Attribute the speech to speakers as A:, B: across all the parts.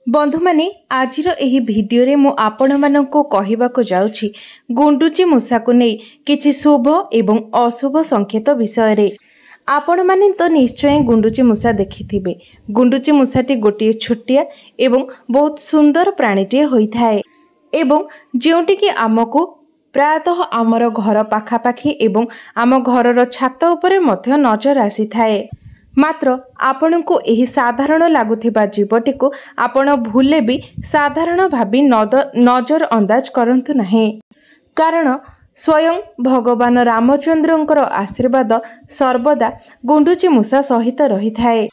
A: बंधु माने आजिर एही भिडियो रे मु आपण माननको कहिबाको जाउछि गुंडुची मूषा को नै किछि शुभ एवं अशुभ संकेत विषय रे। आपण माने तो निश्चय गुंडुची मूषा देखिथिबे। गुंडुची मूषाटी गोटे छोटिया एवं बहुत सुंदर प्राणीटे होइथाए एवं जेउटी कि आमको प्रायतः आमर घर पाखापाखी एवं आम घरर छात उपरे मध्य नजर आसी थाए। मात्र आपण को एही साधारण लागुथिबा जीवटी को आपण भूले भी साधारण भाबी नजर अंदाज करंतु नाही, कारण स्वयं भगवान रामचंद्रंकर आशीर्वाद सर्वदा गुंडुची मूषा सहित रही थाए।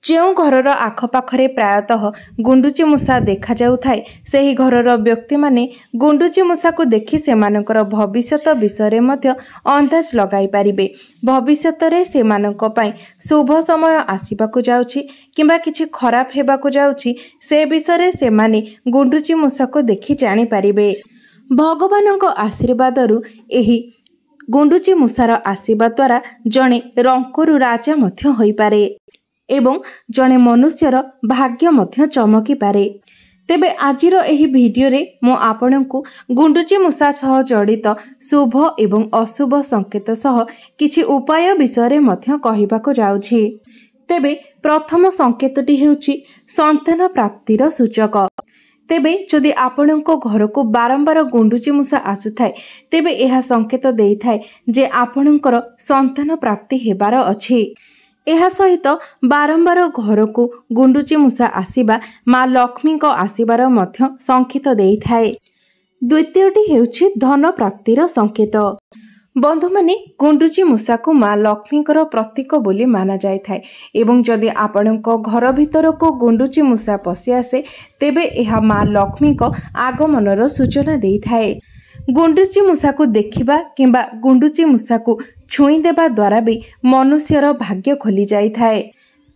A: जो घरर आखपाखरे प्रायतः गुंडुची मूषा देखा जाउ थाए सेही घरर व्यक्ति माने गुंडुची मूषा को देखि सेमानकर भविष्यत विषय मध्य अंदाज लगाई पारिबे। भविष्यत रे सेमानक पई शुभ समय आसीबाकु जाउछि किंबा किछि खराब हेबाकु जाउछि से विषय सेमाने गुंडुची मूषा को देखि जानि पारिबे। भगवानक आशीर्वादरु एही गुंडुची मूषार आशीर्वाद द्वारा जणे रंकरु राजा मध्य होई पारे एवं जणे मनुष्यर भाग्य मध्य चमकी पारे। तेबे आजिर एही भिडियो रे मो आपनकु गुंडुची मूषा सह जड़ित शुभ एवं अशुभ संकेत सह किछि उपाय विषय मध्य कहिबाको जाउछि। तेबे प्रथम संकेतटी हेउछि संतान प्राप्तिर सूचक। तेबे जदि आपणको घर को बारंबार गुंडुची मूषा आसुथाए तेबे एहा संकेत देइथाए जे आपणकर संतान प्राप्ति हेबार अछि। एहा सहित बारंबार घर को गुंडुची मूषा आसीबा माँ लक्ष्मी को आसीबार मध्य संकेत देइथाए। द्वितीयटी हेउछि धन प्राप्तिर संकेत। बंधु माने गुंडुची मूषा को माँ लक्ष्मीकर प्रतीक बोली माना जाय थाए एवं जदि आपणको घर भितर को गुंडुची मूषा पशि आसे तेबे एहा माँ लक्ष्मी को आगमनर सूचना देइथाए। गुंडुची मूषा को देखिबा किंबा गुंडुची मूषा को छुई देबा द्वारा भी मनुष्यर भाग्य खोली जाय थाए।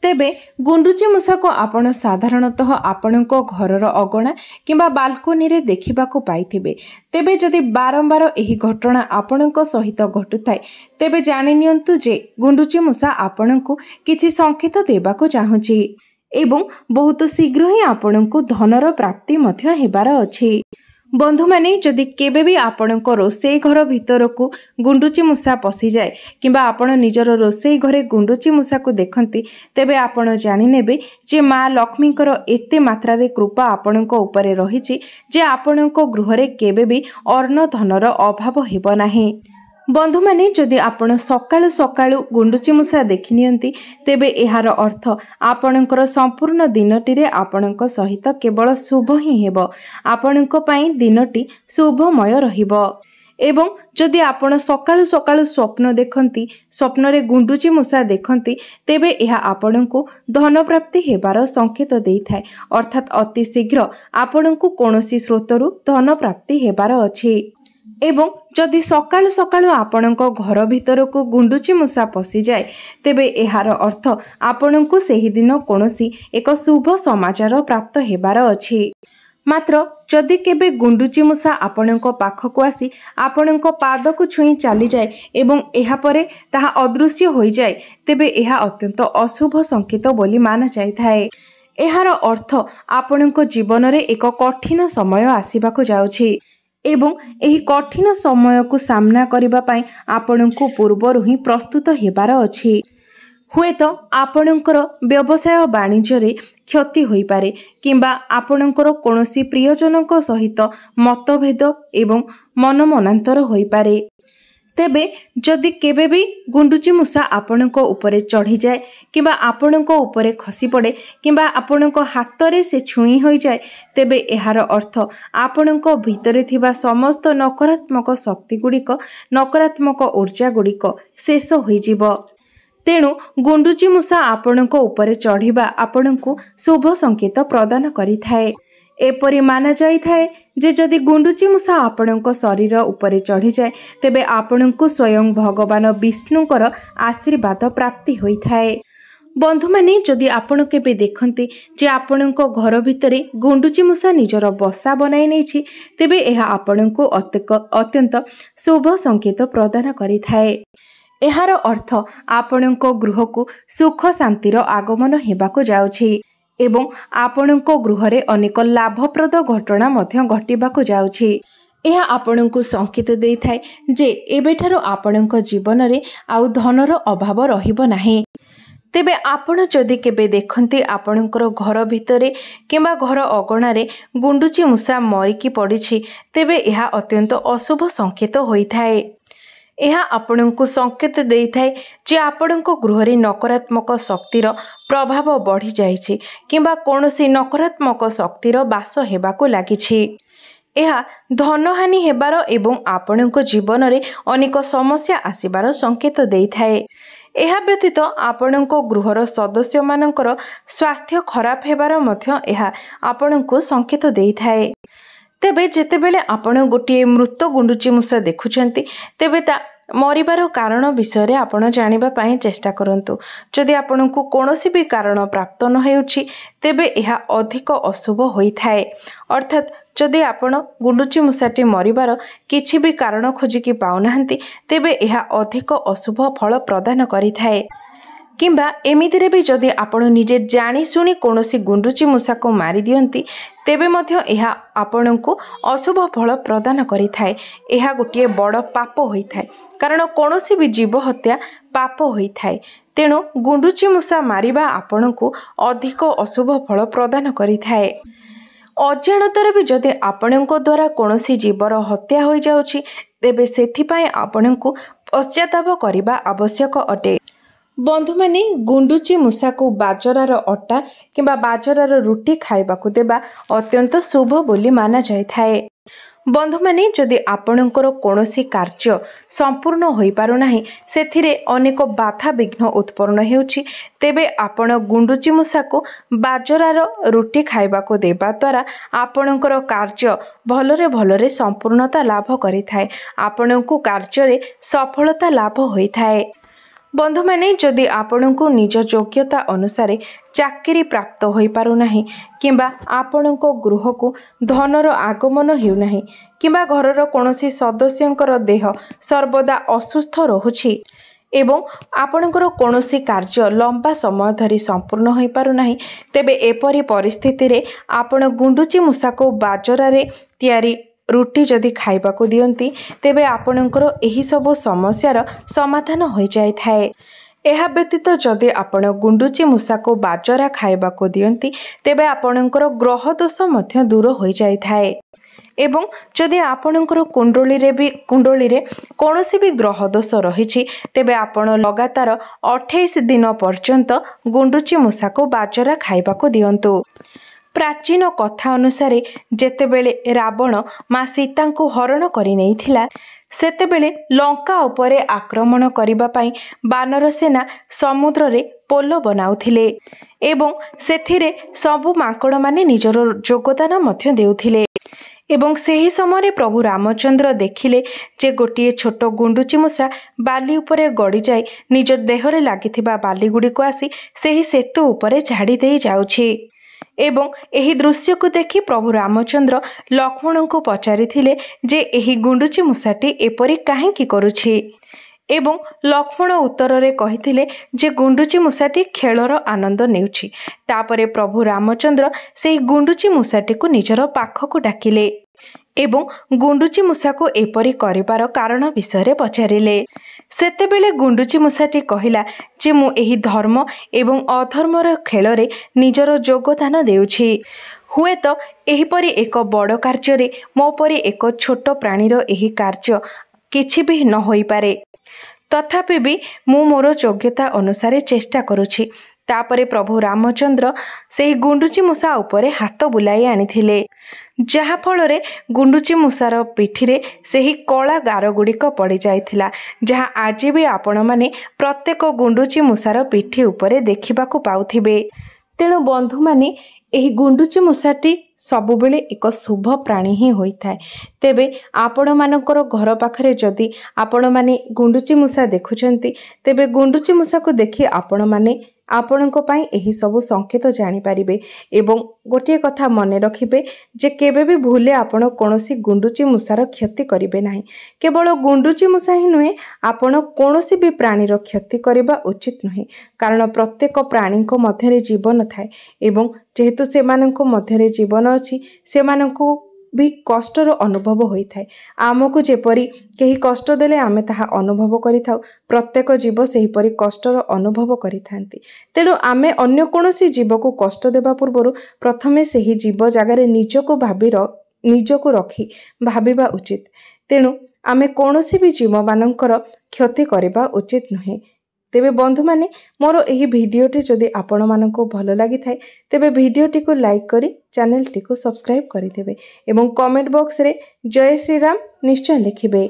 A: तेबे गुंडुची मूषा को आपण साधारणतः आपणको घरर अगणा किंबा बाल्कनी रे देखिबाको पाइथिबे। तेबे जदि बारंबार एही घटना आपणको सहित घटुथाए तेबे जानि नियंतु जे गुंडुची मूषा आपणको किछि संकेत देबाको चाहुछि एवं बहुत शीघ्र ही आपणको धनर प्राप्ति मध्य हेबार अछि। बंधु माने जदि केबे भी आपणको रोषेई घर भितर को गुंडुची मूषा पशि जाए किंबा आपण निजर रोषेई घरे गुंडुची मूषा को देखंती तेबे आपण जानि नेबे जे माँ लक्ष्मीकर एते मात्रा रे कृपा आपणको उपरे रहिछि जे आपणको गृह रे केबे भी अर्ण धनर अभाव हेबो नाही। बंधु माने जदि आपण सकाळु सकाळु गुंडुची मूषा देखि नियंती तेबे एहार अर्थ आपणकर संपूर्ण दिनटी रे आपणक सहित केवल शुभ ही हेबो। आपणक पई दिनटी शुभमय रहिबो। एवं जदि आपण सकाळु सकाळु स्वप्न देखंती स्वप्न रे गुंडुची मूषा देखंती तेबे एहा आपणको धन प्राप्ति हेबार संकेत देइथाय, अर्थात अति शीघ्र आपणको कोनोसी स्रोतरु धन प्राप्ति हेबार अछि। एवं जदि सकाळु सकाळु आपणको घर भितर को गुंडुची मूषा पशि जाए तेबे एहार अर्थ आपणको सेही दिन कोनोसी एक शुभ समाचार प्राप्त हेबार अछि। मात्र जदि केबे गुंडुची मूषा आपणको पाखको आसी आपणको पाद को छुई चली जाए एवं एहा परे ताहा अदृश्य होई जाए तेबे एहा अत्यंत अशुभ संकेत बोली माना जाय थाए। एहार अर्थ आपणको जीवन रे एक कठिन समय आसीबाको जाउछि एवं एही कठिन समय को सामना करिबा पई आपणको पूर्वरु ही प्रस्तुत हेबार अछि। हुए तो आपणकर व्यवसाय वाणिज्य रे क्षति होई पारे किंबा आपणकर कोनोसी प्रियजनक सहित मतभेद एवं मनमनांतर होई पारे। तेबे जदि केबे भी गुंडुची मूषा आपणको उपरे चढ़ी जाए किंबा आपणको उपरे खसी पड़े किंबा आपणको हाथ रे से छुई होई जाए तेबे एहार अर्थ आपणको भितरे थिबा समस्त नकारात्मक शक्ति गुड़िक नकारात्मक ऊर्जा गुड़िक शेष होई जिवो। तेणु गुंडुची मूषा आपणको उपरे चढ़िबा आपणको शुभ संकेत प्रदान करिथाए। एपरि माना जाई थाए जे जदि गुंडुची मूषा आपणको शरीर उपरे चढ़ी जाए तेबे आपणको स्वयं भगवान विष्णुकर आशीर्वाद प्राप्ति होई थाए। बंधु माने जदि आपण केबे देखंती जे आपणको घर भितरे गुंडुची मूषा निजर बसा बनाई नेछि तेबे एहा आपणको अत्यंत शुभ संकेत प्रदान करिथाए। एहार अर्थ आपणको गृह को सुख शांतिर आगमन हेबाको जाउछि एवं आपणको गृहरे अनेक लाभप्रद घटना मध्य घटिबाकु जाउछि। यह आपणको संकेत देई थाए जे एबेठारो आपणको जीवन रे आउ धनर अभाव रहिबो नाही। तेबे आपण जदि केबे देखंती आपणकर घर भितरे किंबा घर अगणारे गुंडुची मूषा मरिकी पड़िछि तेबे यह अत्यंत अशुभ संकेत होइथाए। यह आपणको संकेत देई थाए जे आपणको गृहरे नकारात्मक शक्तिर प्रभाव बढ़ी जाइछि किंबा कोनोसी नकारात्मक शक्तिर बास हेबाकु लागिछि। यह धनहानि हेबार एवं आपणको जीवन रे अनेक समस्या आसिबार संकेत देई थाए। यह व्यतीत आपणको गृहर सदस्य मानकर स्वास्थ्य खराब हेबार मध्य यह आपणको संकेत देई थाए। तेबे जेतेबेले आपण गोटे मृत गुंडुची मूषा देखुछंती तेबे ता मरिबार कारण विषय आपण जानिबा पाई चेष्टा करंतु। जदि आपणको कोनोसी भी कारण प्राप्त न हेउछि तेबे यह अधिक अशुभ होइथाए। अर्थात जदि आपण गुंडुची मूषाटी मरिबार किछि भी कारण खोजिकी पाउनाहंती तेबे यह अधिक अशुभ फल प्रदान करिथाए। किंबा एमितिरे भी जदि आपण निजे जानी सुनी कोनोसी गुंडुची मूषा को मारी दियंती तेबे मध्य यह आपणको अशुभ फल प्रदान करिथाए। यह गोटे बड़ पाप होइथाए कारण कोनोसी भी जीव हत्या पाप होइथाए। तेणु गुंडुची मूषा मारिबा आपणको अधिक अशुभ फल प्रदान करिथाए। अजाणतार भी जदि आपणको द्वारा कोनोसी जीवर हत्या हो जाउछि तेबे सेथिपाई आपणको पश्चाताप करिबा आवश्यक अटे। बंधु माने गुंडुची मूषा को बाजरार अटा किंबा बाजरार रुटी खाइबाकू देबा अत्यंत शुभ बोली माना जाय थाए। बंधु माने जदि आपणकर कोनोसी कार्य संपूर्ण होई पारु नाही सेथिरे अनेक बाधा विघ्न उत्पन्न हेउछि तेबे आपण गुंडुची मूषा को बाजरार रुटी खाइबाकू देबा द्वारा आपणकर कार्य भलरे भलरे संपूर्णता लाभ करिथाए। आपणको कार्य सफलता लाभ होइथाए। बंधु माने जदि आपणको निज योग्यता अनुसार चाकरी प्राप्त होई पारु नाही किंबा आपणको गृह को धनर आगमन हेउ नाही किंबा घरर कोनोसी सदस्यंकर देह सर्वदा असुस्थ रहुछि एवं आपणकर कोनोसी कार्य लंबा समय धरी संपूर्ण होई पारु नाही तेबे एपरी परिस्थिति रे आपण गुंडुची मूषा को बाजरारे तयारी रुटी जदि खाइबाकू दियंती तेबे आपणकर एही सब समस्यार समाधान हो जाय थाए। यह व्यतीत जदि आपण गुंडुची मूषा को बाजरा खाइबाकू दियंती तेबे आपणकर ग्रह दोष मध्य दूर हो जाय थाए। एवं जदि आपणकर कुंडली रे कोनोसी भी ग्रह दोष रहिछि तेबे आपण लगातार 28 दिन पर्यंत गुंडुची मूषा को बाजरा खाइबाकू दियंतु। प्राचीन कथा अनुसार जेतेबेले रावण माँ सीता को हरण करि नेइथिला सेतेबेले लंका उपरे आक्रमण करिबा पाई बानर सेना समुद्र रे पोलो बनाउथिले एवं सेथिरे सबु मांकड़ माने निजर योगदान मध्य देउथिले एवं सेही समय प्रभु रामचंद्र देखिले जे गोटे छोट गुंडुची मूषा बाली उपरे गड़ी जाए निज देहरे लागिथिबा बाली गुडी को आसी सेही सेतु उपरे झाड़ी देई जाउछि एवं एही दृश्य को देखि प्रभु रामचंद्र लक्ष्मण को पचारिथिले जे एही गुंडुची मूषाटी एपरी काहेकि करुछि एवं लक्ष्मण उत्तर रे कहिथिले जे गुंडुची मूषाटी खेलर आनंद नेउछि। तापरे प्रभु रामचंद्र सेही गुंडुची मूषाटी को निजर पाखकु डाकिले एवं गुंडुची मूषा को एपरी करिबार कारण विषय पचारिले। सेतेबेले गुंडुची मूषाटी कहिला जे मु एही धर्म एवं अधर्मर खेल रे निजर योगदान देउछि। हुए तो एहीपरी एक बड़ कार्य रे मो परी एक छोट प्राणीर एही कार्य किछि भी न होई पारे तथापि भी मु मोर योग्यता अनुसार चेष्टा करुछि। तापरे प्रभु रामचंद्र सेही गुंडुची मूषा उपरे हाथ बुलाई आनिथिले जहा फल गुंडुची मूषार पिठिरे सेही कला गार गुड़िक पड़ जाइथिला जहा आज भी आपण माने प्रत्येक गुंडुची मूषार पिठी उपरे देखिबाकू पाउथिबे। तेणु बंधु माने एही गुंडुची मूषाटी सबुबेले एक शुभ प्राणी ही होइथाए। तेबे आपण मानकर घर पाखरे जदि आपण माने गुंडुची मूषा देखुचंती तेबे गुंडुची मूषा को देखि आपण माने ଆପଣଙ୍କ ପାଇଁ ଏହି ସବୁ ସଂକେତ ଜାଣିପାରିବେ। ଏବଂ ଗୋଟିଏ କଥା ମନେ ରଖିବେ ଯେ କେବେ ବି ଭୁଲେ ଆପଣ କୌଣସି ଗୁଣ୍ଡୁଚି ମୂଷାର କ୍ଷତି କରିବେ ନାହିଁ। କେବଳ ଗୁଣ୍ଡୁଚି ମୂଷା ହିଁ ନୁହେଁ, ଆପଣ କୌଣସି ବି ପ୍ରାଣୀର କ୍ଷତି କରିବା ଉଚିତ ନୁହେଁ। କାରଣ ପ୍ରତ୍ୟେକ ପ୍ରାଣୀଙ୍କ ମଧ୍ୟରେ ଜୀବନ ଥାଏ ଏବଂ ଯେହେତୁ ସେମାନଙ୍କ ମଧ୍ୟରେ ଜୀବନ ଅଛି, ସେମାନଙ୍କୁ ବି କଷ୍ଟର ଅନୁଭବ ହୋଇଥାଏ। ଆମକୁ ଯେପରି କେହି କଷ୍ଟ ଦେଲେ ଆମେ ତାହା ଅନୁଭବ କରିଥାଉ, ପ୍ରତ୍ୟେକ ଜୀବ ସେହିପରି କଷ୍ଟର ଅନୁଭବ କରିଥାନ୍ତି। ତେଣୁ ଆମେ ଅନ୍ୟ କୌଣସି ଜୀବକୁ କଷ୍ଟ ଦେବା ପୂର୍ବରୁ ପ୍ରଥମେ ସେହି ଜୀବ ଜାଗାରେ ନିଜକୁ ରଖି ଭାବିବା ଉଚିତ। ତେଣୁ ଆମେ କୌଣସି ବି ଜୀବମାନଙ୍କର କ୍ଷତି କରିବା ଉଚିତ ନୁହେଁ। ତେବେ ବନ୍ଧୁମାନେ, ମୋର ଏହି ଭିଡ଼ିଓଟି ଯଦି ଆପଣମାନଙ୍କୁ ଭଲ ଲାଗିଥାଏ ତେବେ ଭିଡ଼ିଓଟିକୁ ଲାଇକ୍ କରି ଚ୍ୟାନେଲଟିକୁ ସବସ୍କ୍ରାଇବ୍ କରିଦେବେ ଏବଂ କମେଣ୍ଟ ବକ୍ସରେ ଜୟ ଶ୍ରୀରାମ ନିଶ୍ଚୟ ଲେଖିବେ।